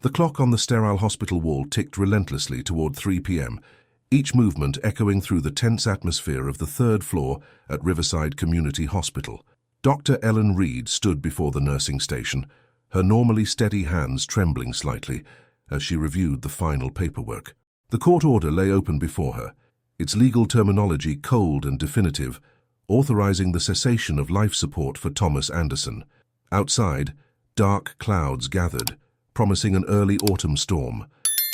The clock on the sterile hospital wall ticked relentlessly toward 3 p.m., each movement echoing through the tense atmosphere of the third floor at Riverside Community Hospital. Dr. Ellen Reed stood before the nursing station, her normally steady hands trembling slightly as she reviewed the final paperwork. The court order lay open before her, its legal terminology cold and definitive, authorizing the cessation of life support for Thomas Anderson. Outside, dark clouds gathered, promising an early autumn storm,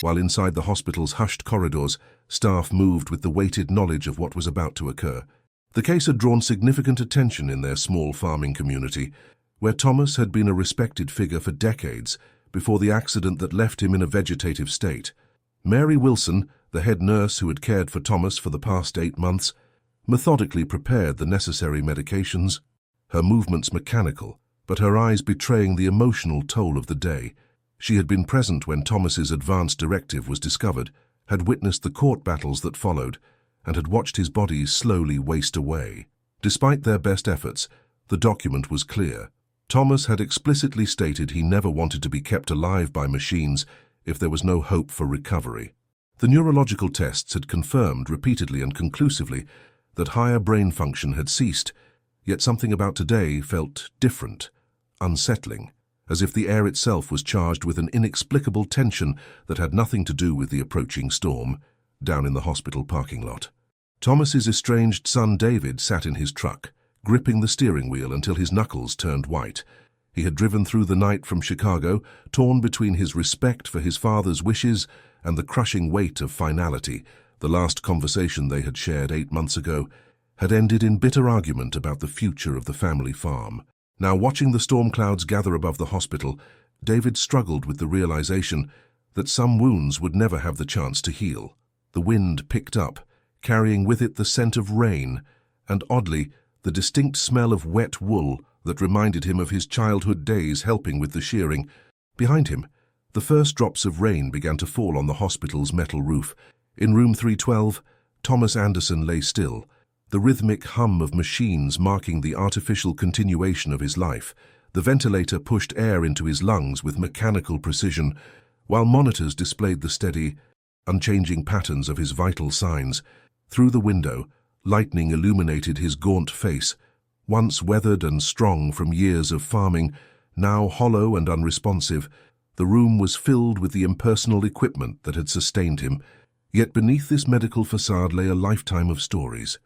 while inside the hospital's hushed corridors, staff moved with the weighted knowledge of what was about to occur. The case had drawn significant attention in their small farming community, where Thomas had been a respected figure for decades before the accident that left him in a vegetative state. Mary Wilson, the head nurse who had cared for Thomas for the past 8 months, methodically prepared the necessary medications, her movements mechanical, but her eyes betraying the emotional toll of the day. She had been present when Thomas's advance directive was discovered, had witnessed the court battles that followed, and had watched his body slowly waste away. Despite their best efforts, the document was clear. Thomas had explicitly stated he never wanted to be kept alive by machines if there was no hope for recovery. The neurological tests had confirmed repeatedly and conclusively that higher brain function had ceased, yet something about today felt different, unsettling, as if the air itself was charged with an inexplicable tension that had nothing to do with the approaching storm down in the hospital parking lot. Thomas's estranged son David sat in his truck, gripping the steering wheel until his knuckles turned white. He had driven through the night from Chicago, torn between his respect for his father's wishes and the crushing weight of finality. The last conversation they had shared 8 months ago had ended in bitter argument about the future of the family farm. Now, watching the storm clouds gather above the hospital, David struggled with the realization that some wounds would never have the chance to heal. The wind picked up, carrying with it the scent of rain, and oddly, the distinct smell of wet wool that reminded him of his childhood days helping with the shearing. Behind him, the first drops of rain began to fall on the hospital's metal roof. In room 312, Thomas Anderson lay still, the rhythmic hum of machines marking the artificial continuation of his life. The ventilator pushed air into his lungs with mechanical precision, while monitors displayed the steady, unchanging patterns of his vital signs. Through the window, lightning illuminated his gaunt face, once weathered and strong from years of farming, now hollow and unresponsive. The room was filled with the impersonal equipment that had sustained him, yet beneath this medical facade lay a lifetime of stories,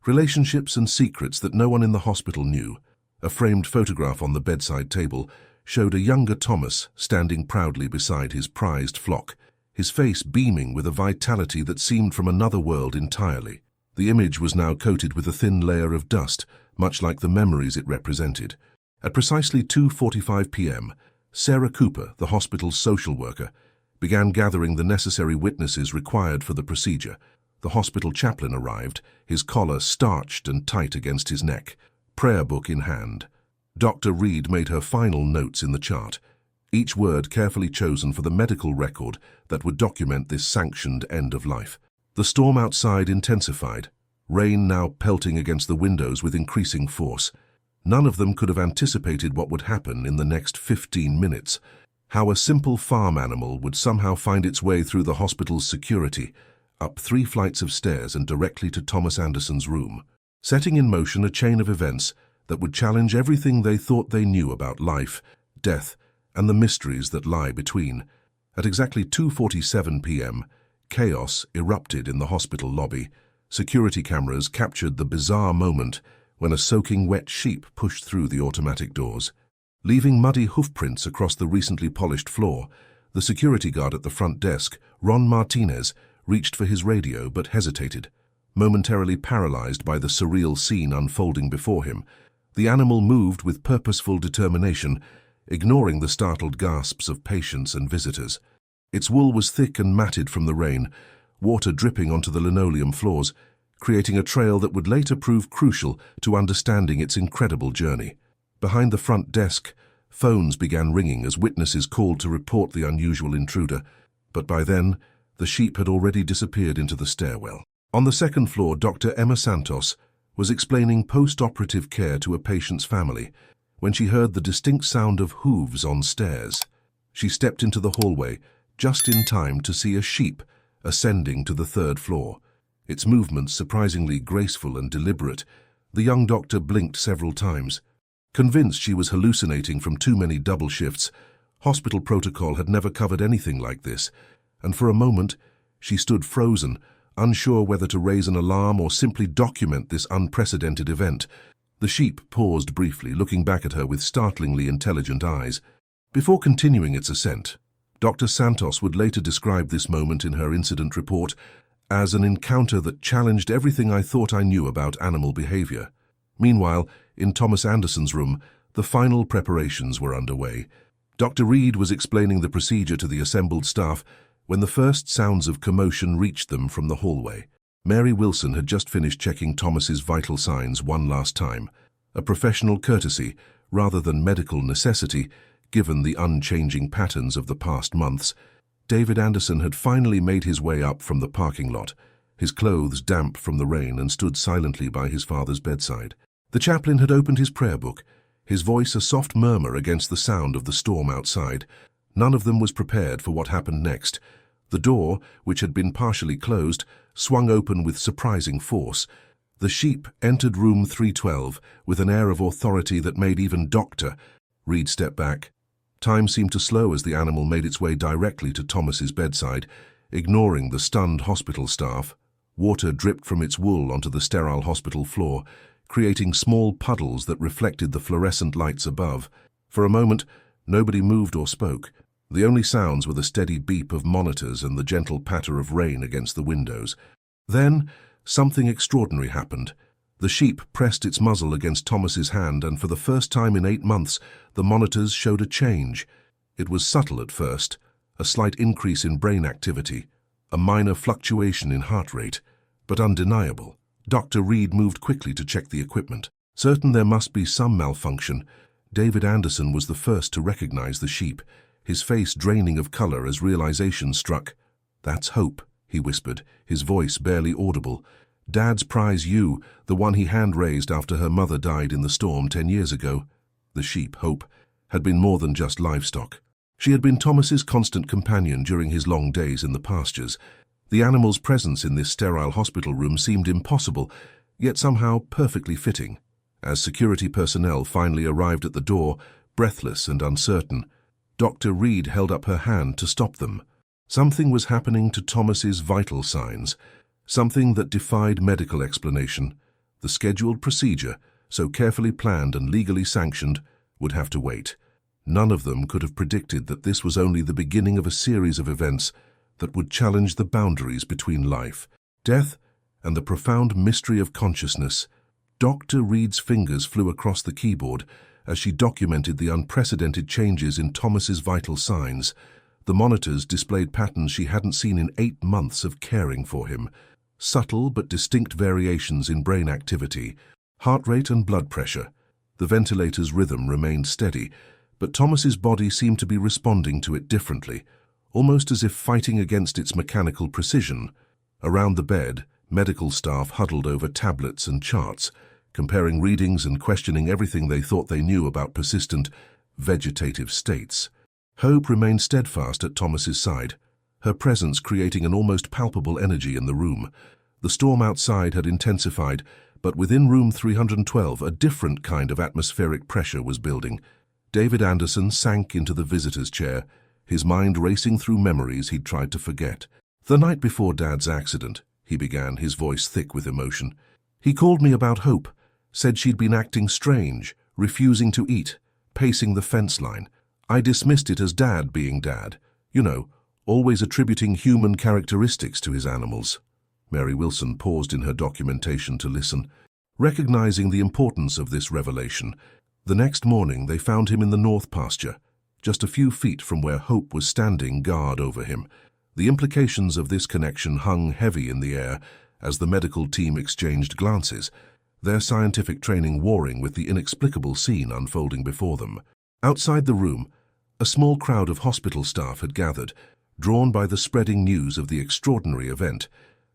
relationships and secrets that no one in the hospital knew. A framed photograph on the bedside table showed a younger Thomas standing proudly beside his prized flock, his face beaming with a vitality that seemed from another world entirely. The image was now coated with a thin layer of dust, much like the memories it represented. At precisely 2:45 p.m., Sarah Cooper, the hospital's social worker, began gathering the necessary witnesses required for the procedure. The hospital chaplain arrived, his collar starched and tight against his neck, prayer book in hand. Dr. Reed made her final notes in the chart, each word carefully chosen for the medical record that would document this sanctioned end of life. The storm outside intensified, rain now pelting against the windows with increasing force. None of them could have anticipated what would happen in the next 15 minutes, how a simple farm animal would somehow find its way through the hospital's security, up 3 flights of stairs and directly to Thomas Anderson's room, setting in motion a chain of events that would challenge everything they thought they knew about life, death, and the mysteries that lie between. At exactly 2:47 p.m., chaos erupted in the hospital lobby. Security cameras captured the bizarre moment when a soaking wet sheep pushed through the automatic doors. Leaving muddy hoofprints across the recently polished floor, the security guard at the front desk, Ron Martinez, reached for his radio but hesitated, momentarily paralyzed by the surreal scene unfolding before him. The animal moved with purposeful determination, ignoring the startled gasps of patients and visitors. Its wool was thick and matted from the rain, water dripping onto the linoleum floors, creating a trail that would later prove crucial to understanding its incredible journey. Behind the front desk, phones began ringing as witnesses called to report the unusual intruder, but by then, the sheep had already disappeared into the stairwell. On the second floor, Dr. Emma Santos was explaining post-operative care to a patient's family when she heard the distinct sound of hooves on stairs. She stepped into the hallway, just in time to see a sheep ascending to the third floor. Its movements surprisingly graceful and deliberate. The young doctor blinked several times. Convinced she was hallucinating from too many double shifts, hospital protocol had never covered anything like this, and for a moment she stood frozen, unsure whether to raise an alarm or simply document this unprecedented event. The sheep paused briefly, looking back at her with startlingly intelligent eyes. Before continuing its ascent, Dr. Santos would later describe this moment in her incident report as an encounter that challenged everything I thought I knew about animal behavior. Meanwhile, in Thomas Anderson's room, the final preparations were underway. Dr. Reed was explaining the procedure to the assembled staff when the first sounds of commotion reached them from the hallway. Mary Wilson had just finished checking Thomas's vital signs one last time, a professional courtesy rather than medical necessity, given the unchanging patterns of the past months. David Anderson had finally made his way up from the parking lot, his clothes damp from the rain, and stood silently by his father's bedside. The chaplain had opened his prayer book, his voice a soft murmur against the sound of the storm outside. None of them was prepared for what happened next. The door, which had been partially closed, swung open with surprising force. The sheep entered room 312 with an air of authority that made even Dr. Reed step back. Time seemed to slow as the animal made its way directly to Thomas's bedside, ignoring the stunned hospital staff. Water dripped from its wool onto the sterile hospital floor, creating small puddles that reflected the fluorescent lights above. For a moment, nobody moved or spoke. The only sounds were the steady beep of monitors and the gentle patter of rain against the windows. Then, something extraordinary happened. The sheep pressed its muzzle against Thomas's hand, and for the first time in 8 months, the monitors showed a change. It was subtle at first, a slight increase in brain activity, a minor fluctuation in heart rate, but undeniable. Dr. Reed moved quickly to check the equipment. Certain there must be some malfunction, David Anderson was the first to recognize the sheep, his face draining of color as realization struck. "That's Hope," he whispered, his voice barely audible. "Dad's prize ewe, the one he hand-raised after her mother died in the storm 10 years ago." The sheep, Hope, had been more than just livestock. She had been Thomas's constant companion during his long days in the pastures. The animal's presence in this sterile hospital room seemed impossible, yet somehow perfectly fitting. As security personnel finally arrived at the door, breathless and uncertain, Dr. Reed held up her hand to stop them. Something was happening to Thomas's vital signs, something that defied medical explanation. The scheduled procedure, so carefully planned and legally sanctioned, would have to wait. None of them could have predicted that this was only the beginning of a series of events that would challenge the boundaries between life, death, and the profound mystery of consciousness. Dr. Reed's fingers flew across the keyboard as she documented the unprecedented changes in Thomas's vital signs. The monitors displayed patterns she hadn't seen in 8 months of caring for him. Subtle but distinct variations in brain activity, heart rate and blood pressure. The ventilator's rhythm remained steady, but Thomas's body seemed to be responding to it differently, almost as if fighting against its mechanical precision. Around the bed, medical staff huddled over tablets and charts, comparing readings and questioning everything they thought they knew about persistent, vegetative states. Hope remained steadfast at Thomas's side, her presence creating an almost palpable energy in the room. The storm outside had intensified, but within room 312 a different kind of atmospheric pressure was building. David Anderson sank into the visitor's chair, his mind racing through memories he'd tried to forget. "The night before Dad's accident," he began, his voice thick with emotion, "he called me about Hope, said she'd been acting strange, refusing to eat, pacing the fence line. I dismissed it as Dad being Dad. You know, always attributing human characteristics to his animals." Mary Wilson paused in her documentation to listen, recognizing the importance of this revelation. The next morning they found him in the north pasture, just a few feet from where Hope was standing guard over him. The implications of this connection hung heavy in the air as the medical team exchanged glances, their scientific training warring with the inexplicable scene unfolding before them. Outside the room, a small crowd of hospital staff had gathered, drawn by the spreading news of the extraordinary event.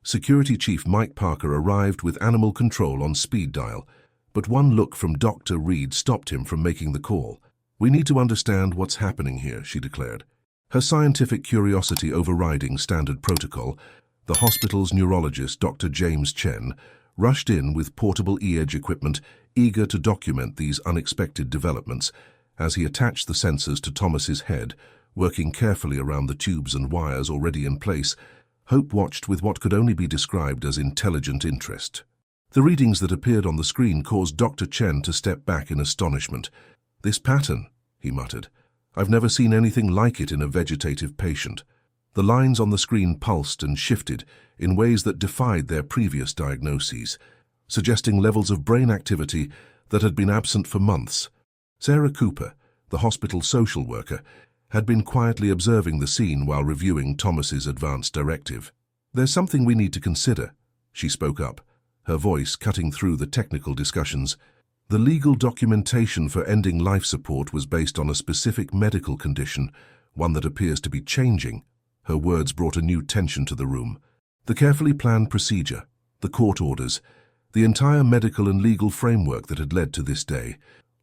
Security Chief Mike Parker arrived with animal control on speed dial, but one look from Dr. Reed stopped him from making the call. "We need to understand what's happening here," she declared. Her scientific curiosity overriding standard protocol, the hospital's neurologist, Dr. James Chen, rushed in with portable e-edge equipment, eager to document these unexpected developments. As he attached the sensors to Thomas's head, working carefully around the tubes and wires already in place, Hope watched with what could only be described as intelligent interest. The readings that appeared on the screen caused Dr. Chen to step back in astonishment. "This pattern," he muttered. "I've never seen anything like it in a vegetative patient." The lines on the screen pulsed and shifted in ways that defied their previous diagnoses, suggesting levels of brain activity that had been absent for months. Sarah Cooper, the hospital social worker, had been quietly observing the scene while reviewing Thomas's advance directive. "There's something we need to consider," she spoke up, her voice cutting through the technical discussions. "The legal documentation for ending life support was based on a specific medical condition, one that appears to be changing." Her words brought a new tension to the room. The carefully planned procedure, the court orders, the entire medical and legal framework that had led to this day,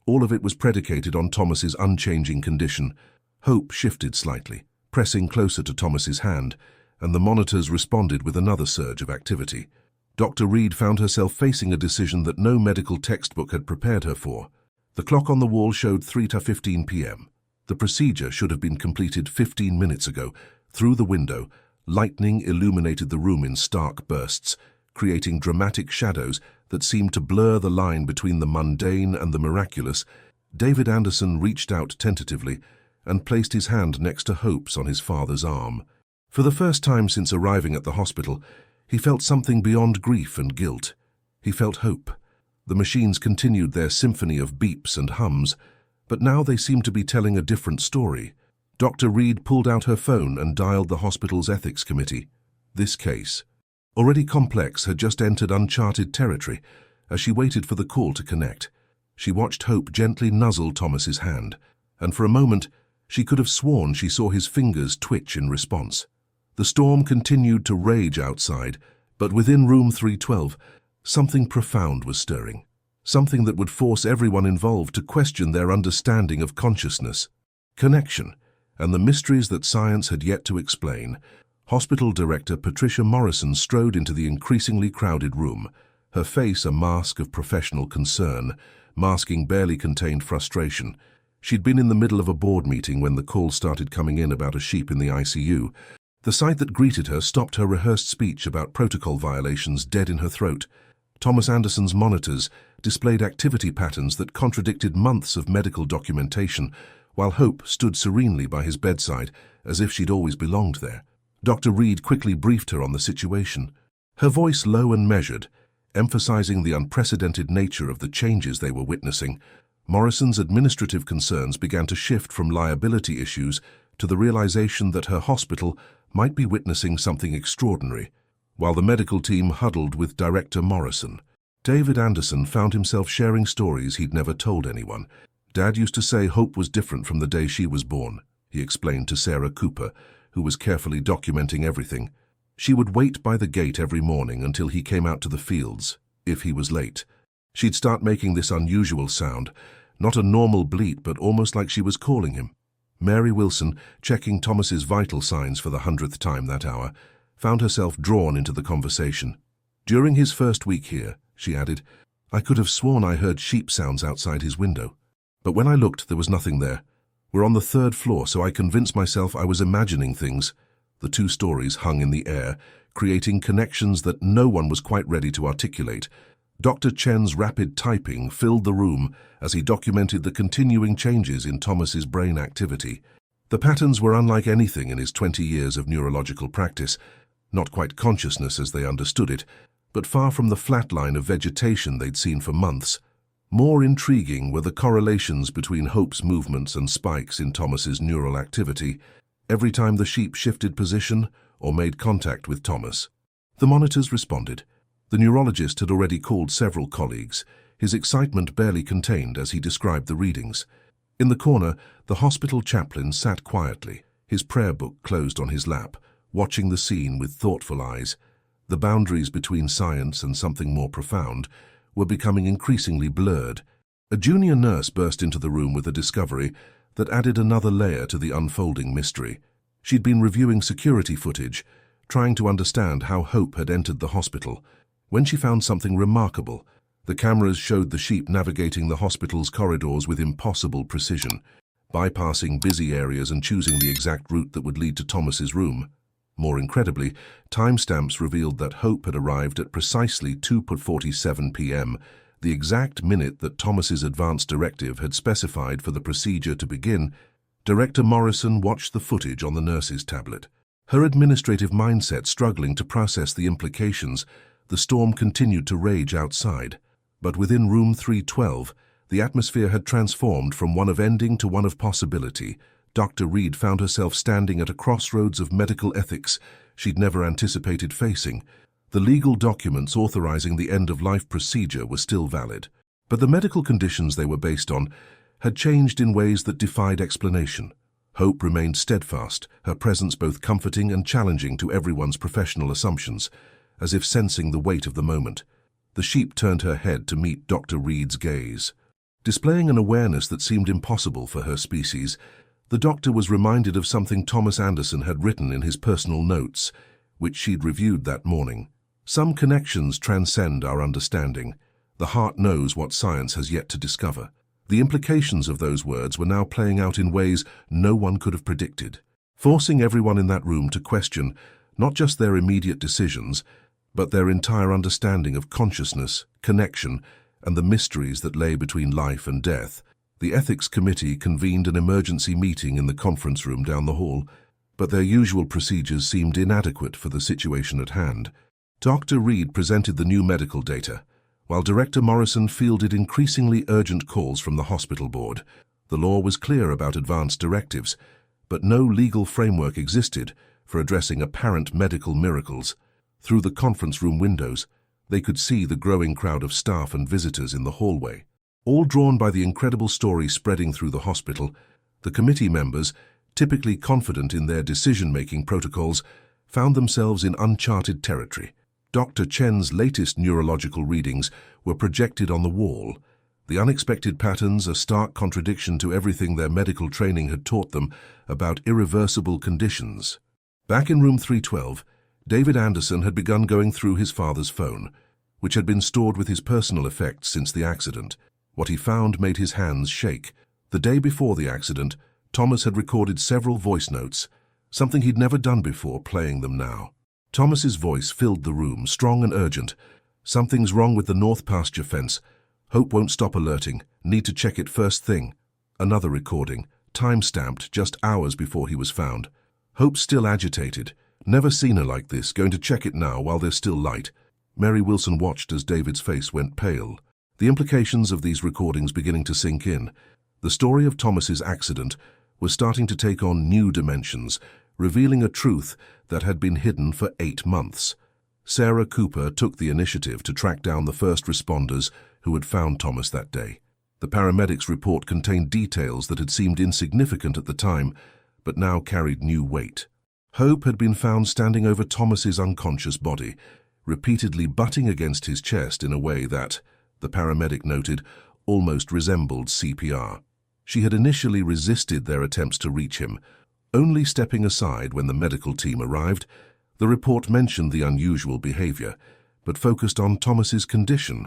all of it was predicated on Thomas's unchanging condition. Hope shifted slightly, pressing closer to Thomas's hand, and the monitors responded with another surge of activity. Dr. Reed found herself facing a decision that no medical textbook had prepared her for. The clock on the wall showed 3:15 p.m. The procedure should have been completed 15 minutes ago. Through the window, lightning illuminated the room in stark bursts, creating dramatic shadows that seemed to blur the line between the mundane and the miraculous. David Anderson reached out tentatively and placed his hand next to Hope's on his father's arm. For the first time since arriving at the hospital, he felt something beyond grief and guilt. He felt hope. The machines continued their symphony of beeps and hums, but now they seemed to be telling a different story. Dr. Reed pulled out her phone and dialed the hospital's ethics committee. This case, already complex, had just entered uncharted territory. As she waited for the call to connect, she watched Hope gently nuzzle Thomas's hand, and for a moment she could have sworn she saw his fingers twitch in response. The storm continued to rage outside, but within room 312, something profound was stirring. Something that would force everyone involved to question their understanding of consciousness, connection, and the mysteries that science had yet to explain. Hospital Director Patricia Morrison strode into the increasingly crowded room, her face a mask of professional concern, masking barely contained frustration. She'd been in the middle of a board meeting when the calls started coming in about a sheep in the ICU. The sight that greeted her stopped her rehearsed speech about protocol violations dead in her throat. Thomas Anderson's monitors displayed activity patterns that contradicted months of medical documentation, while Hope stood serenely by his bedside as if she'd always belonged there. Dr. Reed quickly briefed her on the situation, her voice low and measured, emphasizing the unprecedented nature of the changes they were witnessing. Morrison's administrative concerns began to shift from liability issues to the realization that her hospital might be witnessing something extraordinary. While the medical team huddled with Director Morrison, David Anderson found himself sharing stories he'd never told anyone. "Dad used to say Hope was different from the day she was born," he explained to Sarah Cooper, who was carefully documenting everything. "She would wait by the gate every morning until he came out to the fields, if he was late. She'd start making this unusual sound, not a normal bleat, but almost like she was calling him." Mary Wilson, checking Thomas's vital signs for the 100th time that hour, found herself drawn into the conversation. "During his first week here," she added, "I could have sworn I heard sheep sounds outside his window. But when I looked, there was nothing there. We're on the 3rd floor, so I convinced myself I was imagining things." The two stories hung in the air, creating connections that no one was quite ready to articulate. Dr. Chen's rapid typing filled the room as he documented the continuing changes in Thomas's brain activity. The patterns were unlike anything in his 20 years of neurological practice, not quite consciousness as they understood it, but far from the flat line of vegetation they'd seen for months. More intriguing were the correlations between Hope's movements and spikes in Thomas's neural activity, every time the sheep shifted position or made contact with Thomas. The monitors responded. The neurologist had already called several colleagues, his excitement barely contained as he described the readings. In the corner, the hospital chaplain sat quietly, his prayer book closed on his lap, watching the scene with thoughtful eyes. The boundaries between science and something more profound were becoming increasingly blurred. A junior nurse burst into the room with a discovery that added another layer to the unfolding mystery. She'd been reviewing security footage, trying to understand how Hope had entered the hospital, when she found something remarkable. The cameras showed the sheep navigating the hospital's corridors with impossible precision, bypassing busy areas and choosing the exact route that would lead to Thomas's room. More incredibly, timestamps revealed that Hope had arrived at precisely 2:47 p.m., the exact minute that Thomas's advance directive had specified for the procedure to begin. Director Morrison watched the footage on the nurse's tablet. Her administrative mindset struggling to process the implications, the storm continued to rage outside. But within room 312, the atmosphere had transformed from one of ending to one of possibility. Dr. Reed found herself standing at a crossroads of medical ethics she'd never anticipated facing. The legal documents authorizing the end-of-life procedure were still valid, but the medical conditions they were based on had changed in ways that defied explanation. Hope remained steadfast, her presence both comforting and challenging to everyone's professional assumptions, as if sensing the weight of the moment. The sheep turned her head to meet Dr. Reed's gaze. Displaying an awareness that seemed impossible for her species, the doctor was reminded of something Thomas Anderson had written in his personal notes, which she'd reviewed that morning. Some connections transcend our understanding. The heart knows what science has yet to discover. The implications of those words were now playing out in ways no one could have predicted, forcing everyone in that room to question not just their immediate decisions, but their entire understanding of consciousness, connection, and the mysteries that lay between life and death. The ethics committee convened an emergency meeting in the conference room down the hall, but their usual procedures seemed inadequate for the situation at hand. Dr. Reed presented the new medical data, while Director Morrison fielded increasingly urgent calls from the hospital board. The law was clear about advance directives, but no legal framework existed for addressing apparent medical miracles. Through the conference room windows, they could see the growing crowd of staff and visitors in the hallway. All drawn by the incredible story spreading through the hospital, the committee members, typically confident in their decision-making protocols, found themselves in uncharted territory. Dr. Chen's latest neurological readings were projected on the wall. The unexpected patterns, a stark contradiction to everything their medical training had taught them about irreversible conditions. Back in room 312, David Anderson had begun going through his father's phone, which had been stored with his personal effects since the accident. What he found made his hands shake. The day before the accident, Thomas had recorded several voice notes, something he'd never done before, playing them now. Thomas's voice filled the room, strong and urgent. "Something's wrong with the north pasture fence. Hope won't stop alerting. Need to check it first thing." Another recording, time-stamped just hours before he was found. "Hope's still agitated. Never seen her like this. Going to check it now while there's still light." Mary Wilson watched as David's face went pale. The implications of these recordings beginning to sink in. The story of Thomas's accident was starting to take on new dimensions, revealing a truth that had been hidden for 8 months. Sarah Cooper took the initiative to track down the first responders who had found Thomas that day. The paramedics' report contained details that had seemed insignificant at the time, but now carried new weight. Hope had been found standing over Thomas's unconscious body, repeatedly butting against his chest in a way that, the paramedic noted, almost resembled CPR. She had initially resisted their attempts to reach him, only stepping aside when the medical team arrived. The report mentioned the unusual behavior, but focused on Thomas's condition.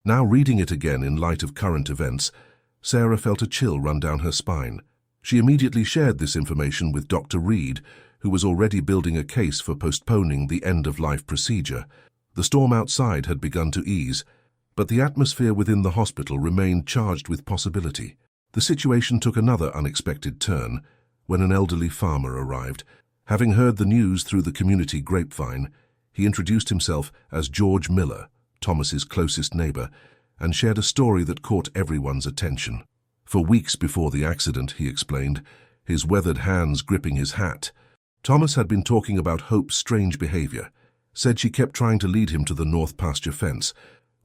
Now reading it again in light of current events, Sarah felt a chill run down her spine. She immediately shared this information with Dr. Reed, who was already building a case for postponing the end-of-life procedure. The storm outside had begun to ease, but the atmosphere within the hospital remained charged with possibility. The situation took another unexpected turn when an elderly farmer arrived. Having heard the news through the community grapevine, he introduced himself as George Miller, Thomas's closest neighbor, and shared a story that caught everyone's attention. For weeks before the accident, he explained, his weathered hands gripping his hat, Thomas had been talking about Hope's strange behavior, said she kept trying to lead him to the north pasture fence.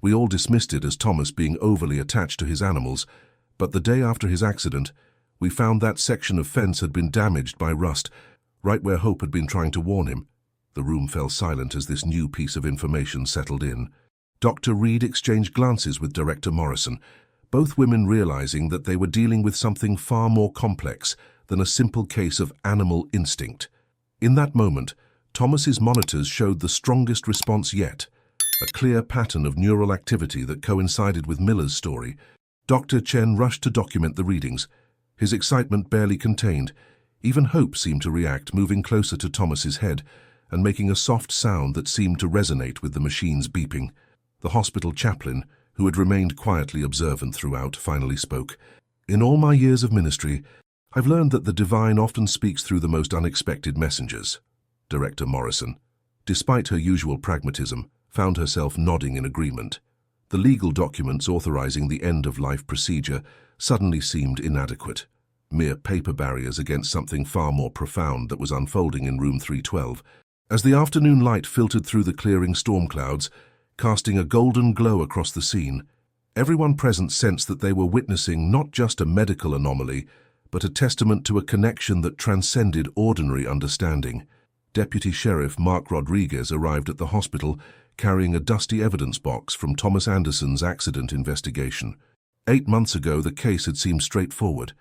We all dismissed it as Thomas being overly attached to his animals, but the day after his accident, we found that section of fence had been damaged by rust, right where Hope had been trying to warn him. The room fell silent as this new piece of information settled in. Dr. Reed exchanged glances with Director Morrison, both women realizing that they were dealing with something far more complex than a simple case of animal instinct. In that moment, Thomas's monitors showed the strongest response yet, a clear pattern of neural activity that coincided with Miller's story. Dr. Chen rushed to document the readings, his excitement barely contained. Even Hope seemed to react, moving closer to Thomas's head and making a soft sound that seemed to resonate with the machine's beeping. The hospital chaplain, who had remained quietly observant throughout, finally spoke. "In all my years of ministry, I've learned that the divine often speaks through the most unexpected messengers." Director Morrison, despite her usual pragmatism, found herself nodding in agreement. The legal documents authorizing the end-of-life procedure suddenly seemed inadequate, mere paper barriers against something far more profound that was unfolding in room 312. As the afternoon light filtered through the clearing storm clouds, casting a golden glow across the scene, everyone present sensed that they were witnessing not just a medical anomaly, but a testament to a connection that transcended ordinary understanding. Deputy Sheriff Mark Rodriguez arrived at the hospital carrying a dusty evidence box from Thomas Anderson's accident investigation. 8 months ago, the case had seemed straightforward,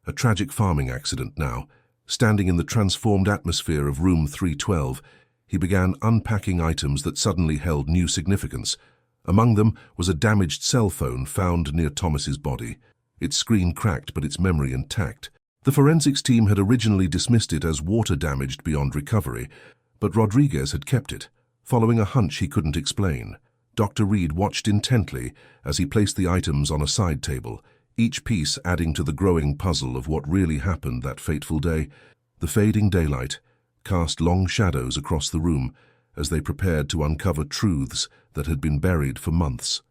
a tragic farming accident now. Standing in the transformed atmosphere of room 312, he began unpacking items that suddenly held new significance. Among them was a damaged cell phone found near Thomas's body. Its screen cracked, but its memory intact. The forensics team had originally dismissed it as water-damaged beyond recovery, but Rodriguez had kept it, following a hunch he couldn't explain. Dr. Reed watched intently as he placed the items on a side table, each piece adding to the growing puzzle of what really happened that fateful day. The fading daylight cast long shadows across the room as they prepared to uncover truths that had been buried for months.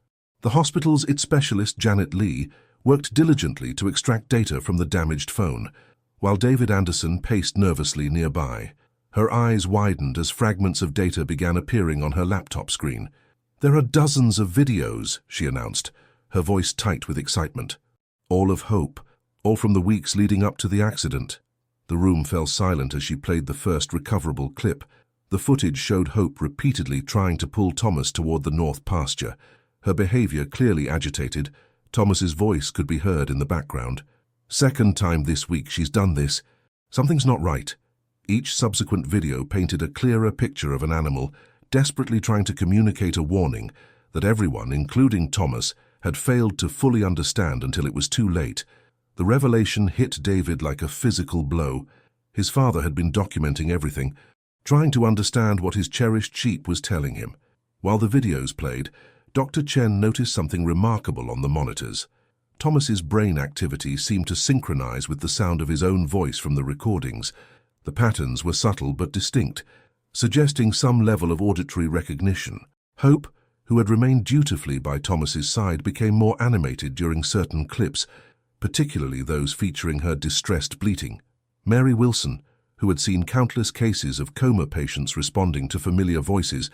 The hospital's IT specialist, Janet Lee, worked diligently to extract data from the damaged phone, while David Anderson paced nervously nearby. Her eyes widened as fragments of data began appearing on her laptop screen. "There are dozens of videos," she announced, her voice tight with excitement. "All of Hope, all from the weeks leading up to the accident." The room fell silent as she played the first recoverable clip. The footage showed Hope repeatedly trying to pull Thomas toward the north pasture. Her behavior clearly agitated. Thomas's voice could be heard in the background. "Second time this week she's done this. Something's not right." Each subsequent video painted a clearer picture of an animal desperately trying to communicate a warning that everyone, including Thomas, had failed to fully understand until it was too late. The revelation hit David like a physical blow. His father had been documenting everything, trying to understand what his cherished sheep was telling him. While the videos played, Dr. Chen noticed something remarkable on the monitors. Thomas's brain activity seemed to synchronize with the sound of his own voice from the recordings. The patterns were subtle but distinct, suggesting some level of auditory recognition. Hope, who had remained dutifully by Thomas's side, became more animated during certain clips, particularly those featuring her distressed bleating. Mary Wilson, who had seen countless cases of coma patients responding to familiar voices,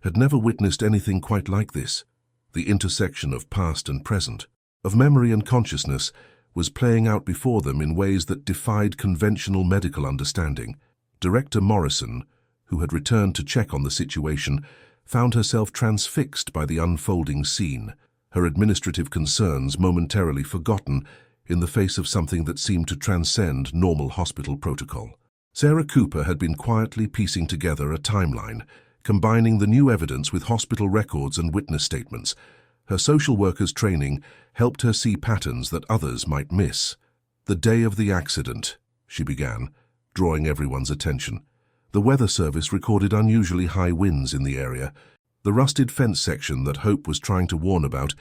had never witnessed anything quite like this. The intersection of past and present, of memory and consciousness, was playing out before them in ways that defied conventional medical understanding. Director Morrison, who had returned to check on the situation, found herself transfixed by the unfolding scene, her administrative concerns momentarily forgotten in the face of something that seemed to transcend normal hospital protocol. Sarah Cooper had been quietly piecing together a timeline, combining the new evidence with hospital records and witness statements. Her social worker's training helped her see patterns that others might miss. "The day of the accident," she began, drawing everyone's attention. The weather service recorded unusually high winds in the area. The rusted fence section that Hope was trying to warn about,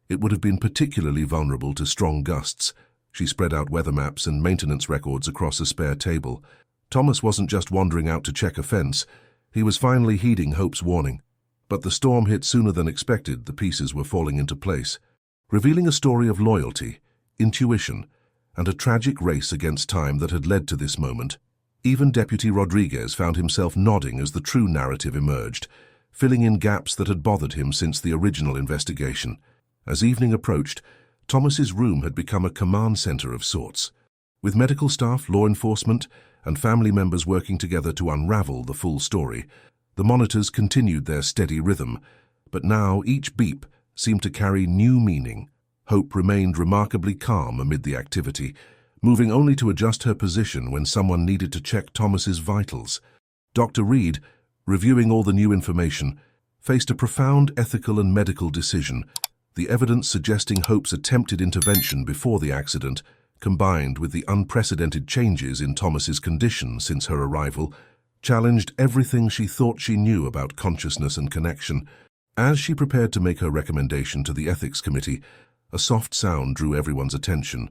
it would have been particularly vulnerable to strong gusts. She spread out weather maps and maintenance records across a spare table. Thomas wasn't just wandering out to check a fence. He was finally heeding Hope's warning. But the storm hit sooner than expected. The pieces were falling into place, revealing a story of loyalty, intuition, and a tragic race against time that had led to this moment. Even Deputy Rodriguez found himself nodding as the true narrative emerged, filling in gaps that had bothered him since the original investigation. As evening approached, Thomas's room had become a command center of sorts, with medical staff, law enforcement, and family members working together to unravel the full story. The monitors continued their steady rhythm, but now each beep seemed to carry new meaning. Hope remained remarkably calm amid the activity, moving only to adjust her position when someone needed to check Thomas's vitals. Dr. Reed, reviewing all the new information, faced a profound ethical and medical decision. The evidence suggesting Hope's attempted intervention before the accident, combined with the unprecedented changes in Thomas's condition since her arrival, challenged everything she thought she knew about consciousness and connection. As she prepared to make her recommendation to the ethics committee, a soft sound drew everyone's attention.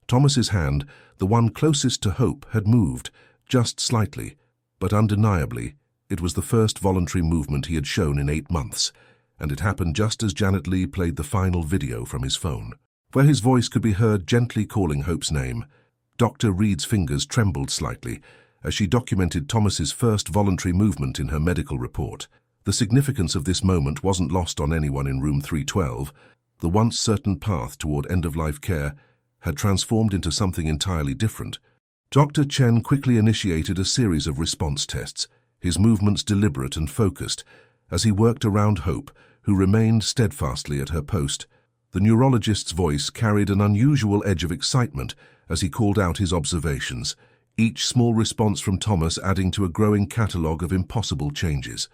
Thomas's hand, the one closest to Hope, had moved, just slightly, but undeniably. It was the first voluntary movement he had shown in 8 months, and it happened just as Janet Leigh played the final video from his phone, where his voice could be heard gently calling Hope's name. Dr. Reed's fingers trembled slightly as she documented Thomas's first voluntary movement in her medical report. The significance of this moment wasn't lost on anyone in room 312. The once certain path toward end-of-life care had transformed into something entirely different. Dr. Chen quickly initiated a series of response tests, his movements deliberate and focused, as he worked around Hope, who remained steadfastly at her post. The neurologist's voice carried an unusual edge of excitement as he called out his observations, each small response from Thomas adding to a growing catalogue of impossible changes.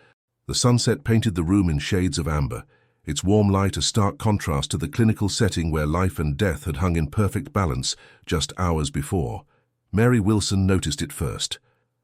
The sunset painted the room in shades of amber, its warm light a stark contrast to the clinical setting where life and death had hung in perfect balance just hours before. Mary Wilson noticed it first,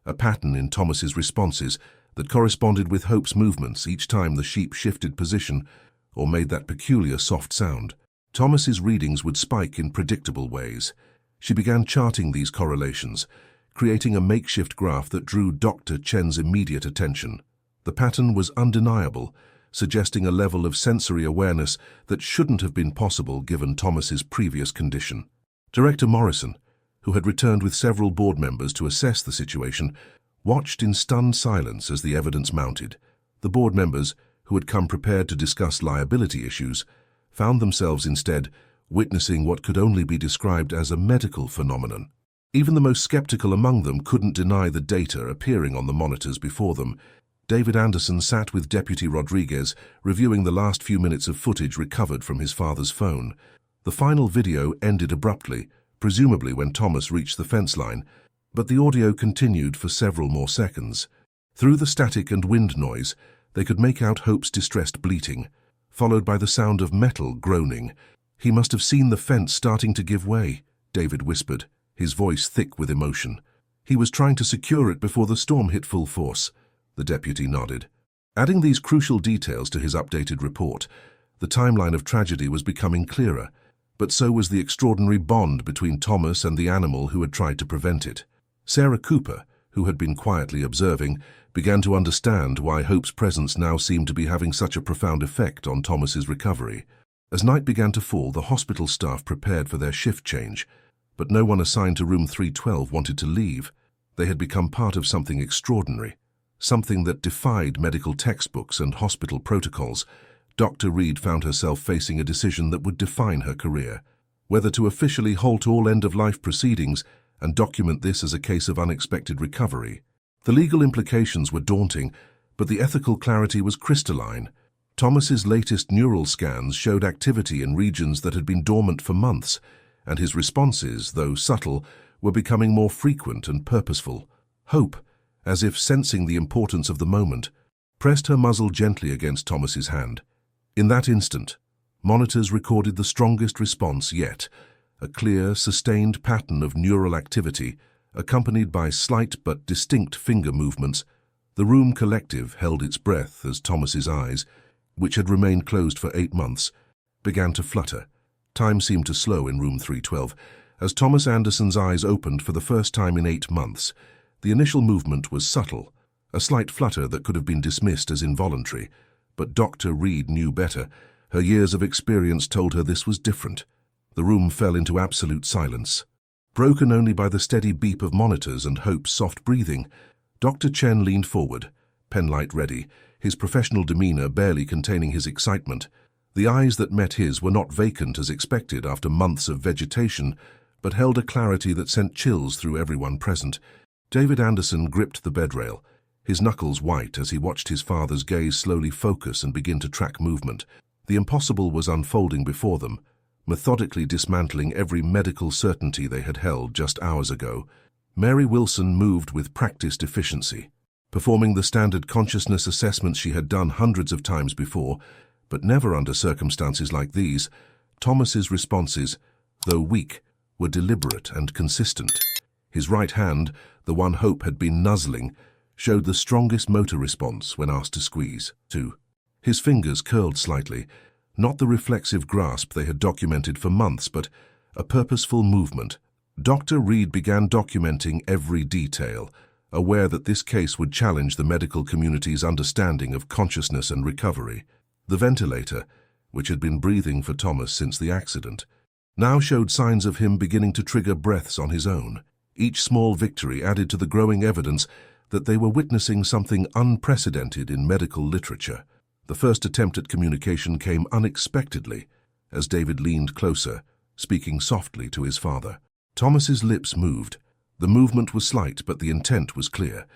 a pattern in Thomas's responses that corresponded with Hope's movements each time the sheep shifted position or made that peculiar soft sound. Thomas's readings would spike in predictable ways. She began charting these correlations, creating a makeshift graph that drew Dr. Chen's immediate attention. The pattern was undeniable, suggesting a level of sensory awareness that shouldn't have been possible given Thomas's previous condition. Director Morrison, who had returned with several board members to assess the situation, watched in stunned silence as the evidence mounted. The board members, who had come prepared to discuss liability issues, found themselves instead witnessing what could only be described as a medical phenomenon. Even the most skeptical among them couldn't deny the data appearing on the monitors before them. David Anderson sat with Deputy Rodriguez, reviewing the last few minutes of footage recovered from his father's phone. The final video ended abruptly, presumably when Thomas reached the fence line, but the audio continued for several more seconds. Through the static and wind noise, they could make out Hope's distressed bleating, followed by the sound of metal groaning. "He must have seen the fence starting to give way," David whispered, his voice thick with emotion. "He was trying to secure it before the storm hit full force." The deputy nodded. Adding these crucial details to his updated report, the timeline of tragedy was becoming clearer, but so was the extraordinary bond between Thomas and the animal who had tried to prevent it. Sarah Cooper, who had been quietly observing, began to understand why Hope's presence now seemed to be having such a profound effect on Thomas's recovery. As night began to fall, the hospital staff prepared for their shift change, but no one assigned to room 312 wanted to leave. They had become part of something extraordinary, something that defied medical textbooks and hospital protocols. Dr. Reed found herself facing a decision that would define her career, whether to officially halt all end-of-life proceedings and document this as a case of unexpected recovery. The legal implications were daunting, but the ethical clarity was crystalline. Thomas's latest neural scans showed activity in regions that had been dormant for months, and his responses, though subtle, were becoming more frequent and purposeful. Hope, as if sensing the importance of the moment, pressed her muzzle gently against Thomas's hand. In that instant, monitors recorded the strongest response yet, a clear, sustained pattern of neural activity, accompanied by slight but distinct finger movements. The room collective held its breath as Thomas's eyes, which had remained closed for 8 months, began to flutter. Time seemed to slow in room 312. As Thomas Anderson's eyes opened for the first time in 8 months, the initial movement was subtle, a slight flutter that could have been dismissed as involuntary. But Dr. Reed knew better. Her years of experience told her this was different. The room fell into absolute silence, broken only by the steady beep of monitors and Hope's soft breathing. Dr. Chen leaned forward, penlight ready, his professional demeanor barely containing his excitement. The eyes that met his were not vacant as expected after months of vegetation, but held a clarity that sent chills through everyone present. David Anderson gripped the bedrail, his knuckles white as he watched his father's gaze slowly focus and begin to track movement. The impossible was unfolding before them, methodically dismantling every medical certainty they had held just hours ago. Mary Wilson moved with practiced efficiency, performing the standard consciousness assessments she had done hundreds of times before, but never under circumstances like these. Thomas's responses, though weak, were deliberate and consistent. His right hand, the one Hope had been nuzzling, showed the strongest motor response when asked to squeeze. 2. His fingers curled slightly, not the reflexive grasp they had documented for months, but a purposeful movement. Dr. Reed began documenting every detail, aware that this case would challenge the medical community's understanding of consciousness and recovery. The ventilator, which had been breathing for Thomas since the accident, now showed signs of him beginning to trigger breaths on his own. Each small victory added to the growing evidence that they were witnessing something unprecedented in medical literature. The first attempt at communication came unexpectedly as David leaned closer, speaking softly to his father. Thomas's lips moved. The movement was slight, but the intent was clear.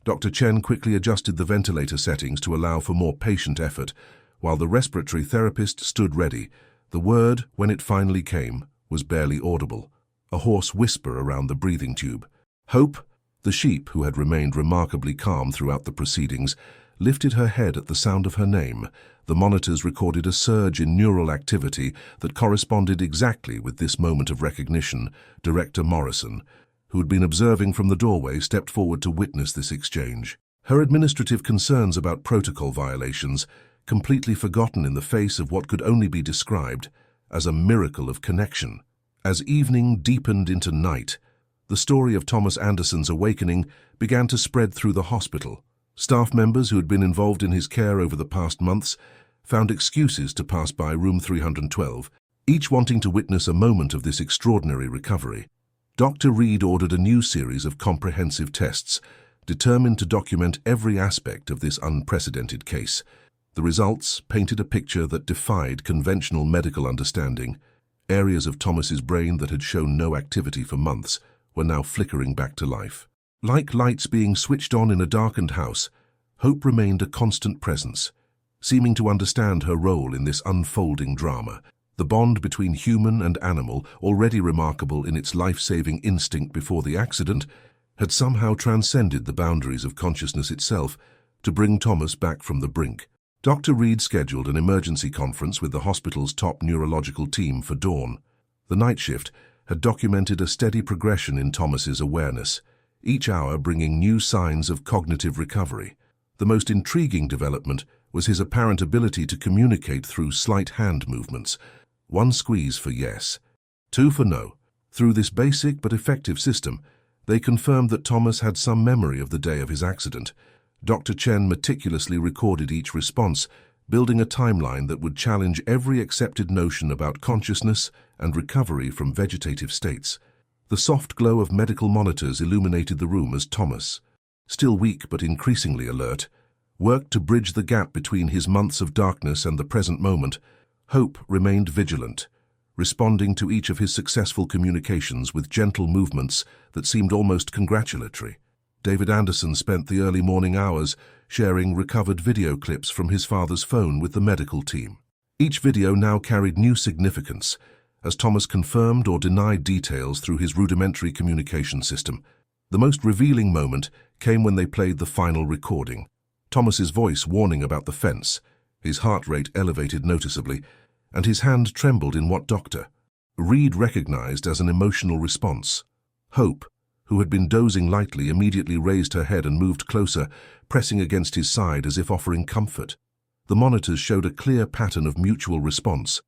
Dr. Chen quickly adjusted the ventilator settings to allow for more patient effort, while the respiratory therapist stood ready. The word, when it finally came, was barely audible, a hoarse whisper around the breathing tube. Hope, the sheep who had remained remarkably calm throughout the proceedings, lifted her head at the sound of her name. The monitors recorded a surge in neural activity that corresponded exactly with this moment of recognition. Director Morrison, who had been observing from the doorway, stepped forward to witness this exchange. Her administrative concerns about protocol violations completely forgotten in the face of what could only be described as a miracle of connection. As evening deepened into night, the story of Thomas Anderson's awakening began to spread through the hospital. Staff members who had been involved in his care over the past months found excuses to pass by room 312, each wanting to witness a moment of this extraordinary recovery. Dr. Reed ordered a new series of comprehensive tests, determined to document every aspect of this unprecedented case. The results painted a picture that defied conventional medical understanding. Areas of Thomas's brain that had shown no activity for months were now flickering back to life. Like lights being switched on in a darkened house, Hope remained a constant presence, seeming to understand her role in this unfolding drama. The bond between human and animal, already remarkable in its life-saving instinct before the accident, had somehow transcended the boundaries of consciousness itself to bring Thomas back from the brink. Dr. Reed scheduled an emergency conference with the hospital's top neurological team for dawn. The night shift had documented a steady progression in Thomas's awareness, each hour bringing new signs of cognitive recovery. The most intriguing development was his apparent ability to communicate through slight hand movements. 1 squeeze for yes, 2 for no. Through this basic but effective system, they confirmed that Thomas had some memory of the day of his accident. Dr. Chen meticulously recorded each response, building a timeline that would challenge every accepted notion about consciousness and recovery from vegetative states. The soft glow of medical monitors illuminated the room as Thomas, still weak but increasingly alert, worked to bridge the gap between his months of darkness and the present moment. Hope remained vigilant, responding to each of his successful communications with gentle movements that seemed almost congratulatory. David Anderson spent the early morning hours sharing recovered video clips from his father's phone with the medical team. Each video now carried new significance, as Thomas confirmed or denied details through his rudimentary communication system. The most revealing moment came when they played the final recording. Thomas's voice warning about the fence, his heart rate elevated noticeably, and his hand trembled in what Dr. Reed recognized as an emotional response. Hope, who had been dozing lightly, immediately raised her head and moved closer, pressing against his side as if offering comfort. The monitors showed a clear pattern of mutual response,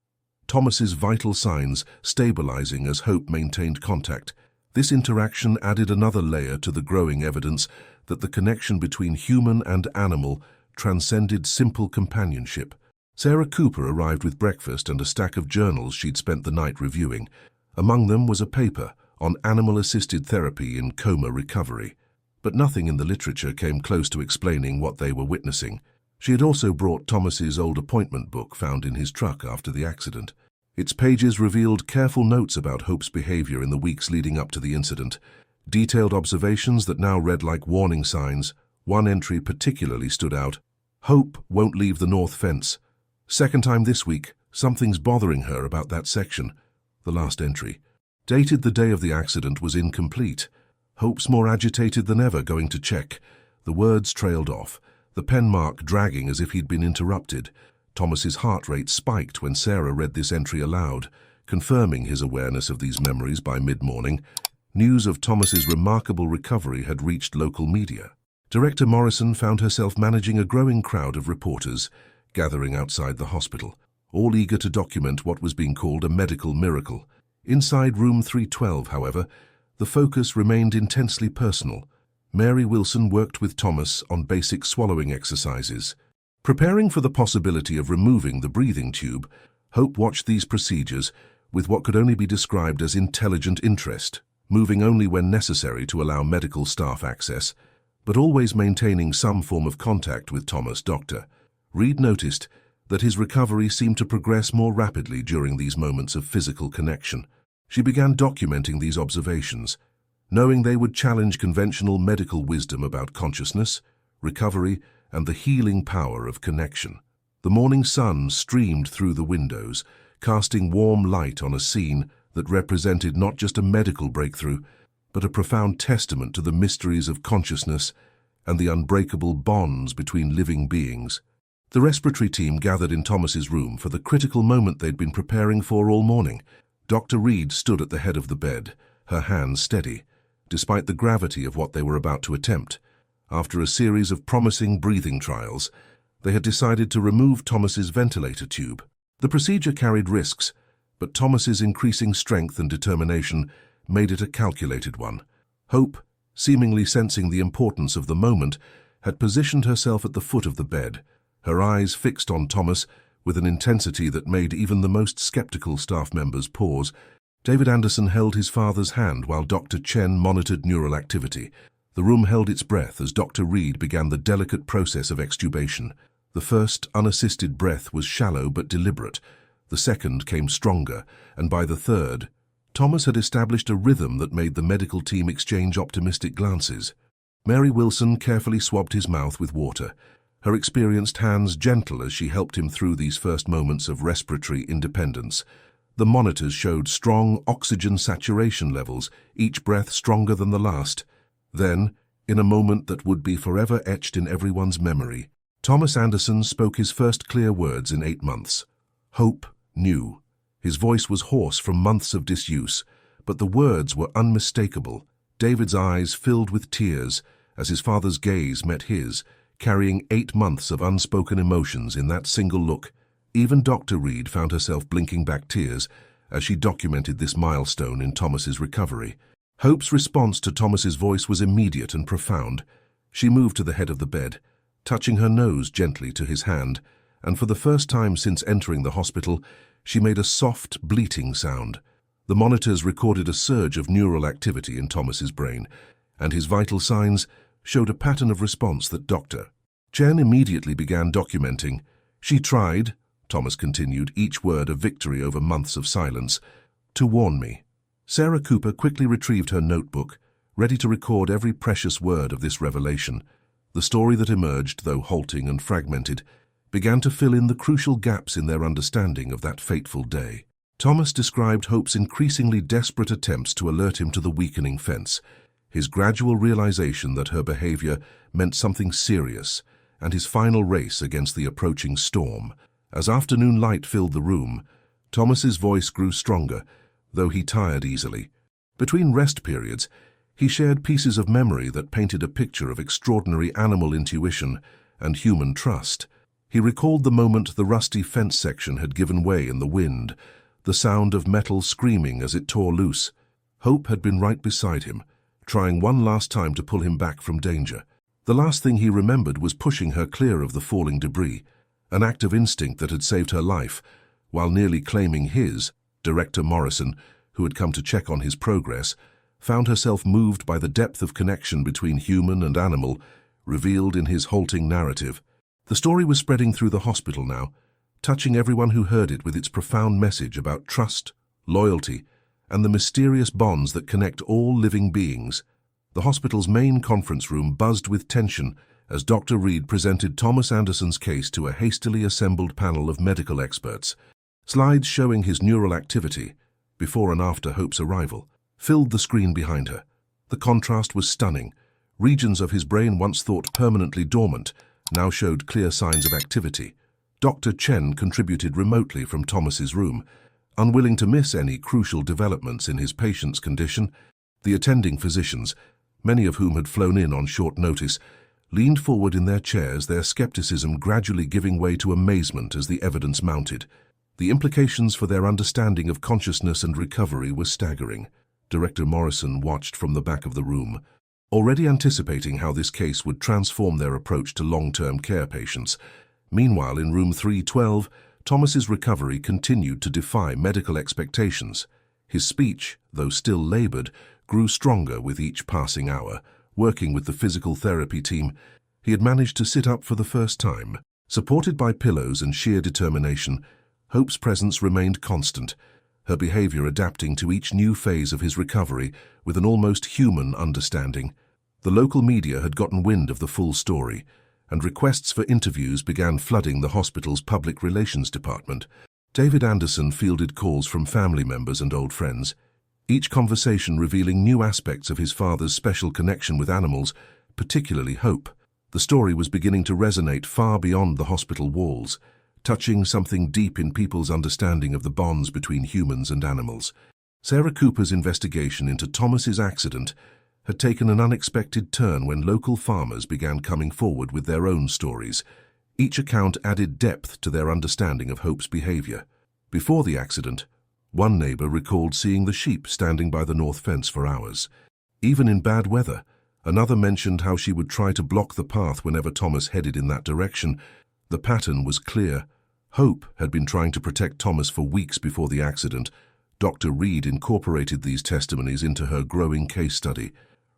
Thomas's vital signs stabilizing as Hope maintained contact. This interaction added another layer to the growing evidence that the connection between human and animal transcended simple companionship. Sarah Cooper arrived with breakfast and a stack of journals she'd spent the night reviewing. Among them was a paper on animal-assisted therapy in coma recovery, but nothing in the literature came close to explaining what they were witnessing. She had also brought Thomas's old appointment book found in his truck after the accident. Its pages revealed careful notes about Hope's behavior in the weeks leading up to the incident, detailed observations that now read like warning signs. One entry particularly stood out. Hope won't leave the north fence. Second time this week, something's bothering her about that section. The last entry, dated the day of the accident, was incomplete. Hope's more agitated than ever going to check. The words trailed off, the pen mark dragging as if he'd been interrupted. Thomas's heart rate spiked when Sarah read this entry aloud, confirming his awareness of these memories by mid-morning. News of Thomas's remarkable recovery had reached local media. Director Morrison found herself managing a growing crowd of reporters gathering outside the hospital, all eager to document what was being called a medical miracle. Inside room 312, however, the focus remained intensely personal. Mary Wilson worked with Thomas on basic swallowing exercises. Preparing for the possibility of removing the breathing tube, Hope watched these procedures with what could only be described as intelligent interest, moving only when necessary to allow medical staff access, but always maintaining some form of contact with Thomas. Dr. Reed noticed that his recovery seemed to progress more rapidly during these moments of physical connection. She began documenting these observations, knowing they would challenge conventional medical wisdom about consciousness, recovery, and the healing power of connection. The morning sun streamed through the windows, casting warm light on a scene that represented not just a medical breakthrough, but a profound testament to the mysteries of consciousness and the unbreakable bonds between living beings. The respiratory team gathered in Thomas's room for the critical moment they'd been preparing for all morning. Dr. Reed stood at the head of the bed, her hands steady, despite the gravity of what they were about to attempt. After a series of promising breathing trials, they had decided to remove Thomas's ventilator tube. The procedure carried risks, but Thomas's increasing strength and determination made it a calculated one. Hope, seemingly sensing the importance of the moment, had positioned herself at the foot of the bed, her eyes fixed on Thomas with an intensity that made even the most skeptical staff members pause. David Anderson held his father's hand while Dr. Chen monitored neural activity. The room held its breath as Dr. Reed began the delicate process of extubation. The first, unassisted breath was shallow but deliberate. The second came stronger, and by the third, Thomas had established a rhythm that made the medical team exchange optimistic glances. Mary Wilson carefully swabbed his mouth with water, her experienced hands gentle as she helped him through these first moments of respiratory independence. The monitors showed strong oxygen saturation levels, each breath stronger than the last. Then, in a moment that would be forever etched in everyone's memory, Thomas Anderson spoke his first clear words in 8 months. Hope knew. His voice was hoarse from months of disuse, but the words were unmistakable. David's eyes filled with tears as his father's gaze met his, carrying 8 months of unspoken emotions in that single look. Even Dr. Reed found herself blinking back tears as she documented this milestone in Thomas's recovery. Hope's response to Thomas's voice was immediate and profound. She moved to the head of the bed, touching her nose gently to his hand, and for the first time since entering the hospital, she made a soft, bleating sound. The monitors recorded a surge of neural activity in Thomas's brain, and his vital signs showed a pattern of response that Dr. Chen immediately began documenting. She tried, Thomas continued, each word a victory over months of silence, to warn me. Sarah Cooper quickly retrieved her notebook, ready to record every precious word of this revelation. The story that emerged, though halting and fragmented, began to fill in the crucial gaps in their understanding of that fateful day. Thomas described Hope's increasingly desperate attempts to alert him to the weakening fence, his gradual realization that her behavior meant something serious, and his final race against the approaching storm. As afternoon light filled the room, Thomas's voice grew stronger, though he tired easily. Between rest periods, he shared pieces of memory that painted a picture of extraordinary animal intuition and human trust. He recalled the moment the rusty fence section had given way in the wind, the sound of metal screaming as it tore loose. Hope had been right beside him, trying one last time to pull him back from danger. The last thing he remembered was pushing her clear of the falling debris, an act of instinct that had saved her life, while nearly claiming his. Director Morrison, who had come to check on his progress, found herself moved by the depth of connection between human and animal, revealed in his halting narrative. The story was spreading through the hospital now, touching everyone who heard it with its profound message about trust, loyalty, and the mysterious bonds that connect all living beings. The hospital's main conference room buzzed with tension as Dr. Reed presented Thomas Anderson's case to a hastily assembled panel of medical experts. Slides showing his neural activity, before and after Hope's arrival, filled the screen behind her. The contrast was stunning. Regions of his brain once thought permanently dormant now showed clear signs of activity. Dr. Chen contributed remotely from Thomas's room, unwilling to miss any crucial developments in his patient's condition. The attending physicians, many of whom had flown in on short notice, leaned forward in their chairs, their skepticism gradually giving way to amazement as the evidence mounted. The implications for their understanding of consciousness and recovery were staggering. Director Morrison watched from the back of the room, already anticipating how this case would transform their approach to long-term care patients. Meanwhile, in room 312, Thomas's recovery continued to defy medical expectations. His speech, though still labored, grew stronger with each passing hour. Working with the physical therapy team, he had managed to sit up for the first time. Supported by pillows and sheer determination, Hope's presence remained constant, her behavior adapting to each new phase of his recovery with an almost human understanding. The local media had gotten wind of the full story, and requests for interviews began flooding the hospital's public relations department. David Anderson fielded calls from family members and old friends, each conversation revealing new aspects of his father's special connection with animals, particularly Hope. The story was beginning to resonate far beyond the hospital walls, touching something deep in people's understanding of the bonds between humans and animals. Sarah Cooper's investigation into Thomas's accident had taken an unexpected turn when local farmers began coming forward with their own stories. Each account added depth to their understanding of Hope's behavior. Before the accident, one neighbor recalled seeing the sheep standing by the north fence for hours. Even in bad weather, another mentioned how she would try to block the path whenever Thomas headed in that direction. The pattern was clear. Hope had been trying to protect Thomas for weeks before the accident. Dr. Reed incorporated these testimonies into her growing case study,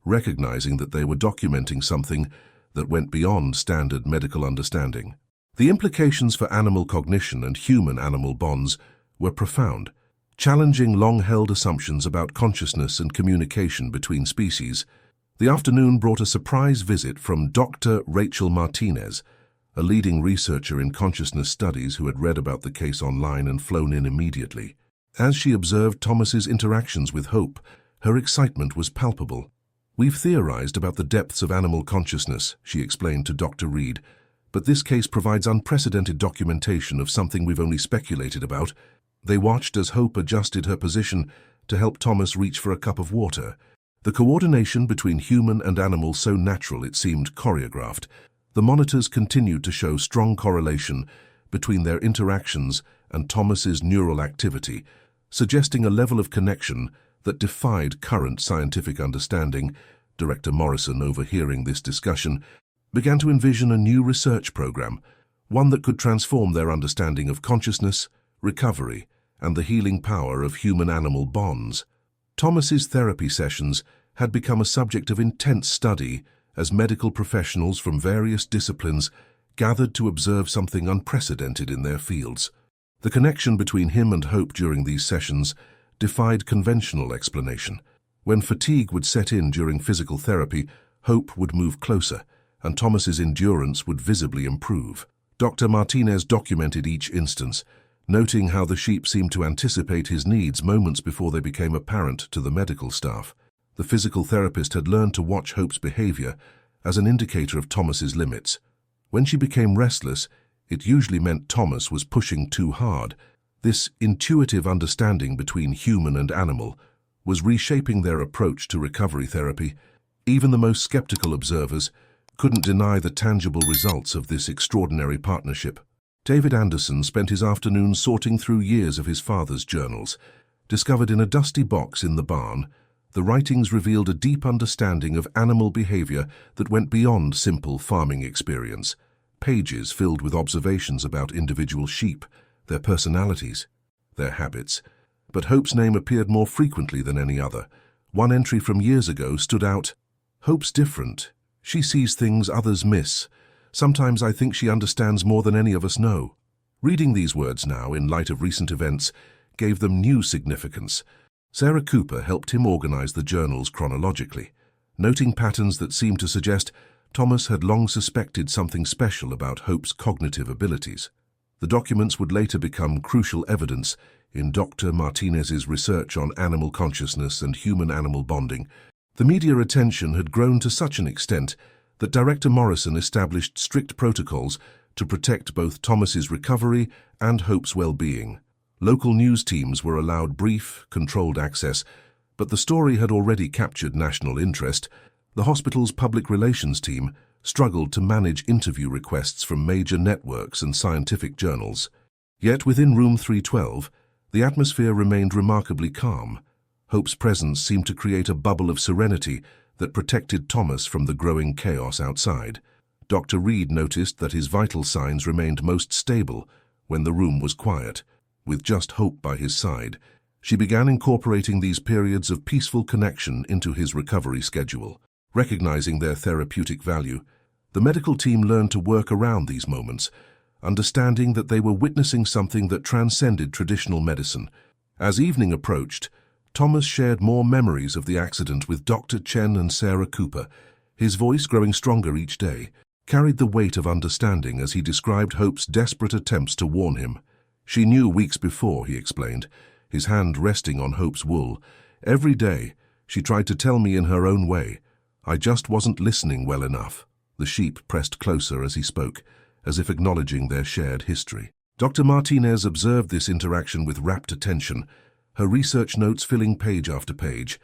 recognizing that they were documenting something that went beyond standard medical understanding. The implications for animal cognition and human-animal bonds were profound, challenging long-held assumptions about consciousness and communication between species. The afternoon brought a surprise visit from Dr. Rachel Martinez, a leading researcher in consciousness studies who had read about the case online and flown in immediately. As she observed Thomas's interactions with Hope, her excitement was palpable. "We've theorized about the depths of animal consciousness," she explained to Dr. Reed, "but this case provides unprecedented documentation of something we've only speculated about." They watched as Hope adjusted her position to help Thomas reach for a cup of water. The coordination between human and animal so natural it seemed choreographed. The monitors continued to show strong correlation between their interactions and Thomas's neural activity, suggesting a level of connection that defied current scientific understanding. Director Morrison, overhearing this discussion, began to envision a new research program, one that could transform their understanding of consciousness, recovery, and the healing power of human-animal bonds. Thomas's therapy sessions had become a subject of intense study as medical professionals from various disciplines gathered to observe something unprecedented in their fields. The connection between him and Hope during these sessions defied conventional explanation. When fatigue would set in during physical therapy, Hope would move closer, and Thomas's endurance would visibly improve. Dr. Martinez documented each instance, noting how the sheep seemed to anticipate his needs moments before they became apparent to the medical staff. The physical therapist had learned to watch Hope's behavior as an indicator of Thomas's limits. When she became restless, it usually meant Thomas was pushing too hard. This intuitive understanding between human and animal was reshaping their approach to recovery therapy. Even the most skeptical observers couldn't deny the tangible results of this extraordinary partnership. David Anderson spent his afternoon sorting through years of his father's journals. Discovered in a dusty box in the barn, the writings revealed a deep understanding of animal behavior that went beyond simple farming experience. Pages filled with observations about individual sheep, their personalities, their habits. But Hope's name appeared more frequently than any other. One entry from years ago stood out. "Hope's different. She sees things others miss. Sometimes I think she understands more than any of us know." Reading these words now, in light of recent events, gave them new significance. Sarah Cooper helped him organize the journals chronologically, noting patterns that seemed to suggest Thomas had long suspected something special about Hope's cognitive abilities. The documents would later become crucial evidence in Dr. Martinez's research on animal consciousness and human-animal bonding. The media attention had grown to such an extent that Director Morrison established strict protocols to protect both Thomas's recovery and Hope's well-being. Local news teams were allowed brief, controlled access, but the story had already captured national interest. The hospital's public relations team struggled to manage interview requests from major networks and scientific journals. Yet within room 312, the atmosphere remained remarkably calm. Hope's presence seemed to create a bubble of serenity that protected Thomas from the growing chaos outside. Dr. Reed noticed that his vital signs remained most stable when the room was quiet. With just Hope by his side, she began incorporating these periods of peaceful connection into his recovery schedule. Recognizing their therapeutic value, the medical team learned to work around these moments, understanding that they were witnessing something that transcended traditional medicine. As evening approached, Thomas shared more memories of the accident with Dr. Chen and Sarah Cooper. His voice, growing stronger each day, carried the weight of understanding as he described Hope's desperate attempts to warn him. She knew weeks before, he explained, his hand resting on Hope's wool. Every day, she tried to tell me in her own way. I just wasn't listening well enough. The sheep pressed closer as he spoke, as if acknowledging their shared history. Dr. Martinez observed this interaction with rapt attention, her research notes filling page after page.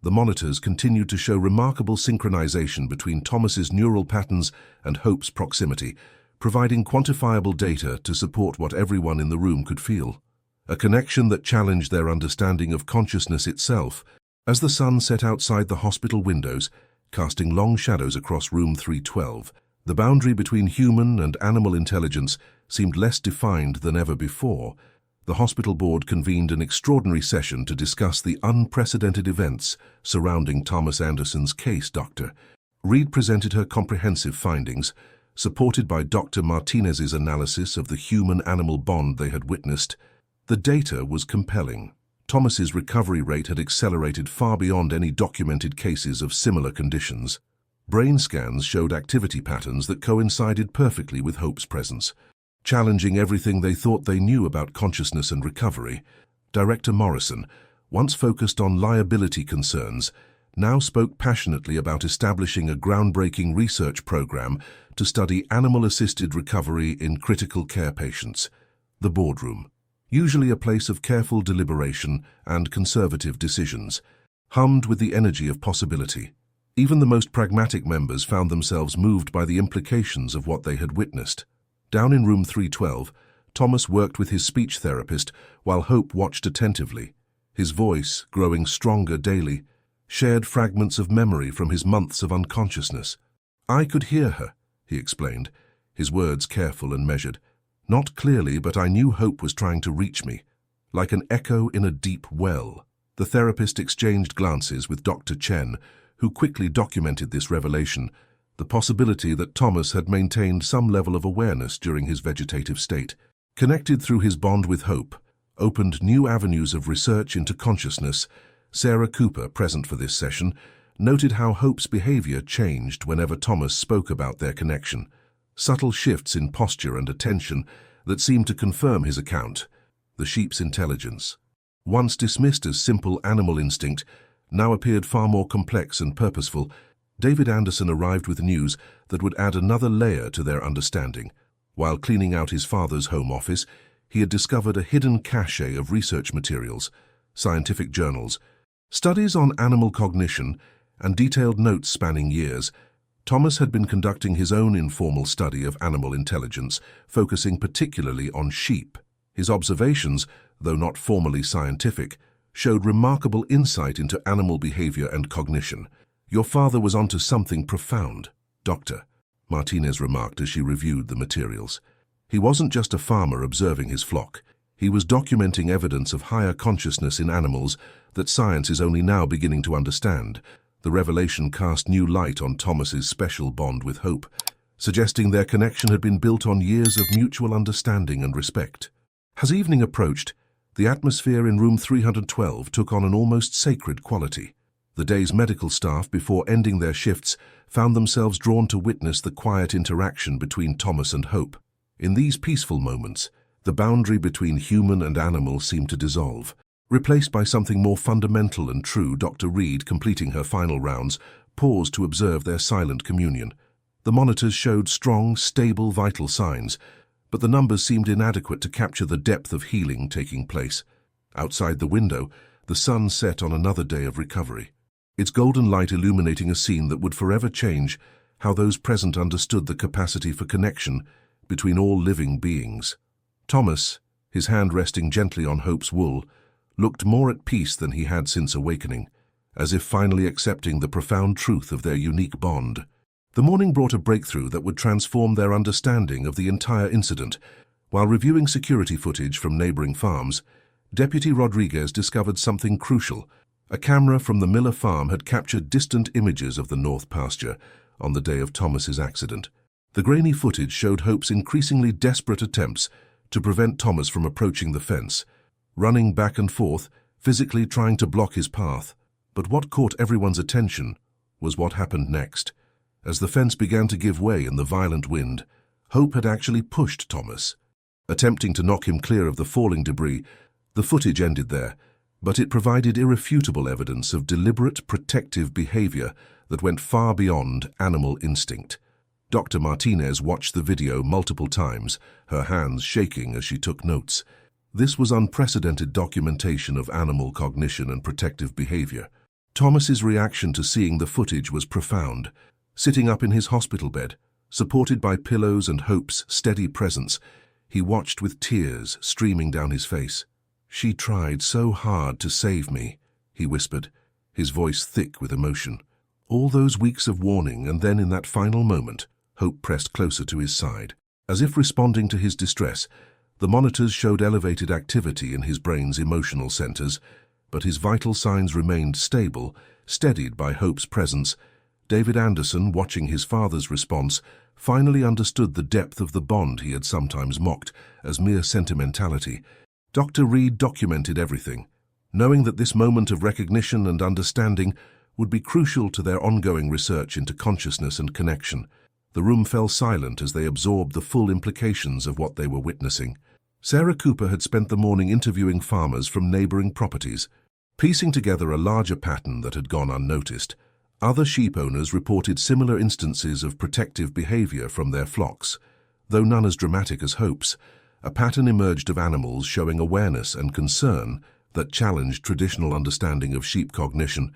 The monitors continued to show remarkable synchronization between Thomas's neural patterns and Hope's proximity, providing quantifiable data to support what everyone in the room could feel. A connection that challenged their understanding of consciousness itself. As the sun set outside the hospital windows, casting long shadows across room 312, the boundary between human and animal intelligence seemed less defined than ever before. The hospital board convened an extraordinary session to discuss the unprecedented events surrounding Thomas Anderson's case. Dr. Reed presented her comprehensive findings, supported by Dr. Martinez's analysis of the human-animal bond they had witnessed. The data was compelling. Thomas's recovery rate had accelerated far beyond any documented cases of similar conditions. Brain scans showed activity patterns that coincided perfectly with Hope's presence. Challenging everything they thought they knew about consciousness and recovery, Director Morrison, once focused on liability concerns, now spoke passionately about establishing a groundbreaking research program to study animal-assisted recovery in critical care patients. The boardroom, usually a place of careful deliberation and conservative decisions, hummed with the energy of possibility. Even the most pragmatic members found themselves moved by the implications of what they had witnessed. Down in room 312, Thomas worked with his speech therapist while Hope watched attentively. His voice, growing stronger daily, shared fragments of memory from his months of unconsciousness. I could hear her, he explained, his words careful and measured. Not clearly, but I knew Hope was trying to reach me, like an echo in a deep well. The therapist exchanged glances with Dr. Chen, who quickly documented this revelation, the possibility that Thomas had maintained some level of awareness during his vegetative state. Connected through his bond with Hope, opened new avenues of research into consciousness. Sarah Cooper, present for this session, noted how Hope's behavior changed whenever Thomas spoke about their connection. Subtle shifts in posture and attention that seemed to confirm his account. The sheep's intelligence, once dismissed as simple animal instinct, now appeared far more complex and purposeful. David Anderson arrived with news that would add another layer to their understanding. While cleaning out his father's home office, he had discovered a hidden cache of research materials, scientific journals, studies on animal cognition, and detailed notes spanning years. Thomas had been conducting his own informal study of animal intelligence, focusing particularly on sheep. His observations, though not formally scientific, showed remarkable insight into animal behavior and cognition. Your father was onto something profound, Doctor, Martinez remarked as she reviewed the materials. He wasn't just a farmer observing his flock. He was documenting evidence of higher consciousness in animals that science is only now beginning to understand. The revelation cast new light on Thomas's special bond with Hope, suggesting their connection had been built on years of mutual understanding and respect. As evening approached, the atmosphere in room 312 took on an almost sacred quality. The day's medical staff, before ending their shifts, found themselves drawn to witness the quiet interaction between Thomas and Hope. In these peaceful moments, the boundary between human and animal seemed to dissolve, Replaced by something more fundamental and true, Dr. Reed, completing her final rounds, paused to observe their silent communion. The monitors showed strong, stable vital signs, but the numbers seemed inadequate to capture the depth of healing taking place. Outside the window, the sun set on another day of recovery, its golden light illuminating a scene that would forever change how those present understood the capacity for connection between all living beings. Thomas, his hand resting gently on Hope's wool, looked more at peace than he had since awakening, as if finally accepting the profound truth of their unique bond. The morning brought a breakthrough that would transform their understanding of the entire incident. While reviewing security footage from neighboring farms, Deputy Rodriguez discovered something crucial. A camera from the Miller farm had captured distant images of the North pasture on the day of Thomas's accident. The grainy footage showed Hope's increasingly desperate attempts to prevent Thomas from approaching the fence, running back and forth, physically trying to block his path. But what caught everyone's attention was what happened next. As the fence began to give way in the violent wind, Hope had actually pushed Thomas. Attempting to knock him clear of the falling debris, the footage ended there, but it provided irrefutable evidence of deliberate, protective behavior that went far beyond animal instinct. Dr. Martinez watched the video multiple times, her hands shaking as she took notes. This was unprecedented documentation of animal cognition and protective behavior. Thomas's reaction to seeing the footage was profound. Sitting up in his hospital bed, supported by pillows and Hope's steady presence, he watched with tears streaming down his face. "She tried so hard to save me," he whispered, his voice thick with emotion. All those weeks of warning, and then in that final moment, Hope pressed closer to his side. As if responding to his distress, the monitors showed elevated activity in his brain's emotional centers, but his vital signs remained stable, steadied by Hope's presence. David Anderson, watching his father's response, finally understood the depth of the bond he had sometimes mocked as mere sentimentality. Dr. Reed documented everything, knowing that this moment of recognition and understanding would be crucial to their ongoing research into consciousness and connection. The room fell silent as they absorbed the full implications of what they were witnessing. Sarah Cooper had spent the morning interviewing farmers from neighboring properties, piecing together a larger pattern that had gone unnoticed. Other sheep owners reported similar instances of protective behavior from their flocks. Though none as dramatic as Hope's, a pattern emerged of animals showing awareness and concern that challenged traditional understanding of sheep cognition.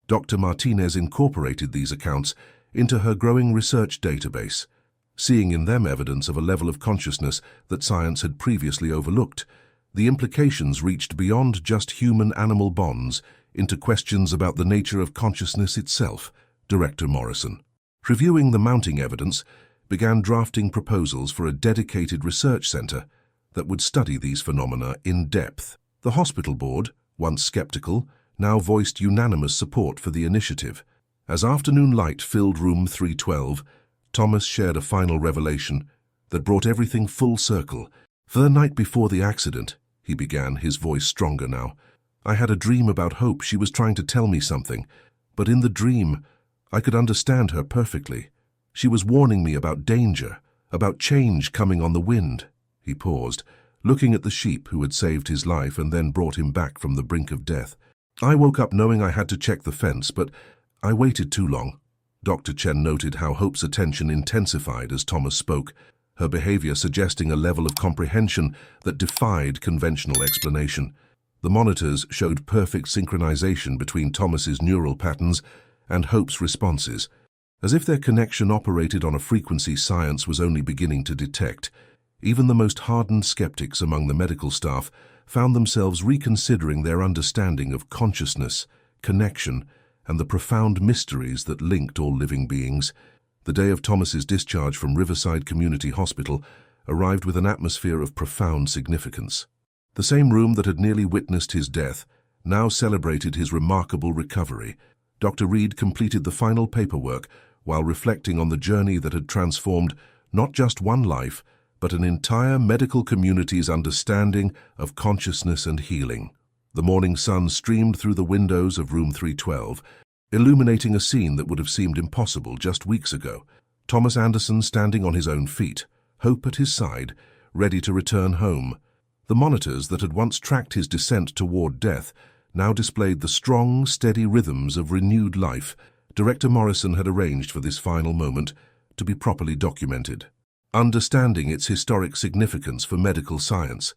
Dr. Martinez incorporated these accounts into her growing research database, seeing in them evidence of a level of consciousness that science had previously overlooked. The implications reached beyond just human-animal bonds into questions about the nature of consciousness itself. Director Morrison, reviewing the mounting evidence, began drafting proposals for a dedicated research center that would study these phenomena in depth. The hospital board, once skeptical, now voiced unanimous support for the initiative. As afternoon light filled room 312, Thomas shared a final revelation that brought everything full circle. "For the night before the accident," he began, his voice stronger now, "I had a dream about Hope. She was trying to tell me something, but in the dream, I could understand her perfectly. She was warning me about danger, about change coming on the wind." He paused, looking at the sheep who had saved his life and then brought him back from the brink of death. "I woke up knowing I had to check the fence, but I waited too long." Dr. Chen noted how Hope's attention intensified as Thomas spoke, her behavior suggesting a level of comprehension that defied conventional explanation. The monitors showed perfect synchronization between Thomas's neural patterns and Hope's responses, as if their connection operated on a frequency science was only beginning to detect. Even the most hardened skeptics among the medical staff found themselves reconsidering their understanding of consciousness, connection, and the profound mysteries that linked all living beings. The day of Thomas's discharge from Riverside Community Hospital arrived with an atmosphere of profound significance. The same room that had nearly witnessed his death now celebrated his remarkable recovery. Dr. Reed completed the final paperwork while reflecting on the journey that had transformed not just one life, but an entire medical community's understanding of consciousness and healing. The morning sun streamed through the windows of room 312, illuminating a scene that would have seemed impossible just weeks ago. Thomas Anderson standing on his own feet, Hope at his side, ready to return home. The monitors that had once tracked his descent toward death now displayed the strong, steady rhythms of renewed life. Director Morrison had arranged for this final moment to be properly documented, understanding its historic significance for medical science.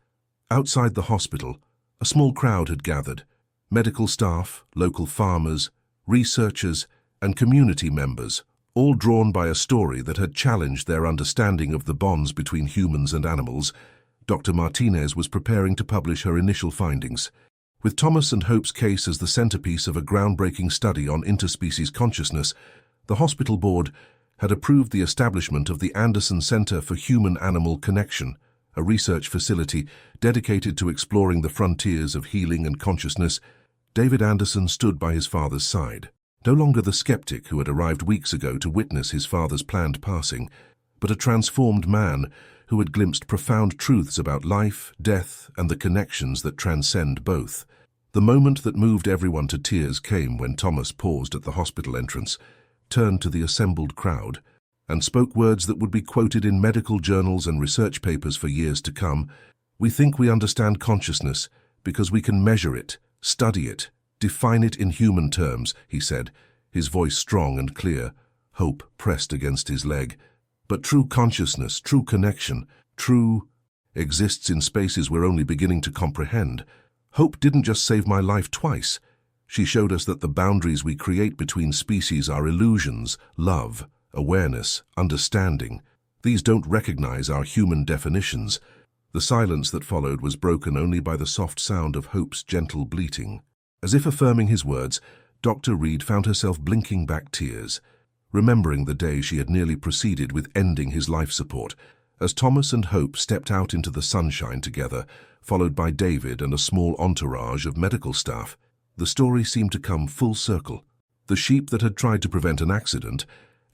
Outside the hospital, a small crowd had gathered. Medical staff, local farmers, researchers, and community members, all drawn by a story that had challenged their understanding of the bonds between humans and animals. Dr. Martinez was preparing to publish her initial findings. With Thomas and Hope's case as the centerpiece of a groundbreaking study on interspecies consciousness, the hospital board had approved the establishment of the Anderson Center for Human-Animal Connection, a research facility dedicated to exploring the frontiers of healing and consciousness. David Anderson stood by his father's side, no longer the skeptic who had arrived weeks ago to witness his father's planned passing, but a transformed man who had glimpsed profound truths about life, death, and the connections that transcend both. The moment that moved everyone to tears came when Thomas paused at the hospital entrance, turned to the assembled crowd, and spoke words that would be quoted in medical journals and research papers for years to come. "We think we understand consciousness because we can measure it, study it, define it in human terms," he said, his voice strong and clear. Hope pressed against his leg. "But true consciousness, true connection, true exists in spaces we're only beginning to comprehend. Hope didn't just save my life twice. She showed us that the boundaries we create between species are illusions, love, awareness, understanding. These don't recognize our human definitions." The silence that followed was broken only by the soft sound of Hope's gentle bleating. As if affirming his words, Dr. Reed found herself blinking back tears, remembering the day she had nearly proceeded with ending his life support. As Thomas and Hope stepped out into the sunshine together, followed by David and a small entourage of medical staff, the story seemed to come full circle. The sheep that had tried to prevent an accident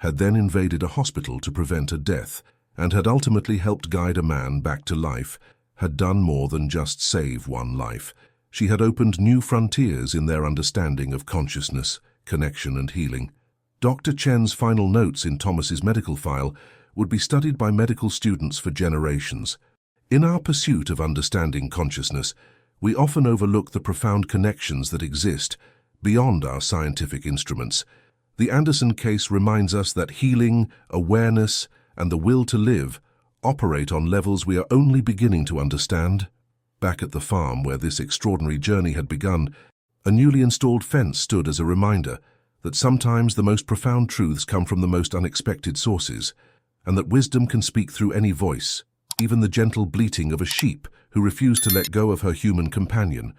had then invaded a hospital to prevent a death, and had ultimately helped guide a man back to life, had done more than just save one life. She had opened new frontiers in their understanding of consciousness, connection, and healing. Dr. Chen's final notes in Thomas's medical file would be studied by medical students for generations. In our pursuit of understanding consciousness, we often overlook the profound connections that exist beyond our scientific instruments. The Anderson case reminds us that healing, awareness, and the will to live operate on levels we are only beginning to understand. Back at the farm where this extraordinary journey had begun, a newly installed fence stood as a reminder that sometimes the most profound truths come from the most unexpected sources, and that wisdom can speak through any voice, even the gentle bleating of a sheep who refused to let go of her human companion.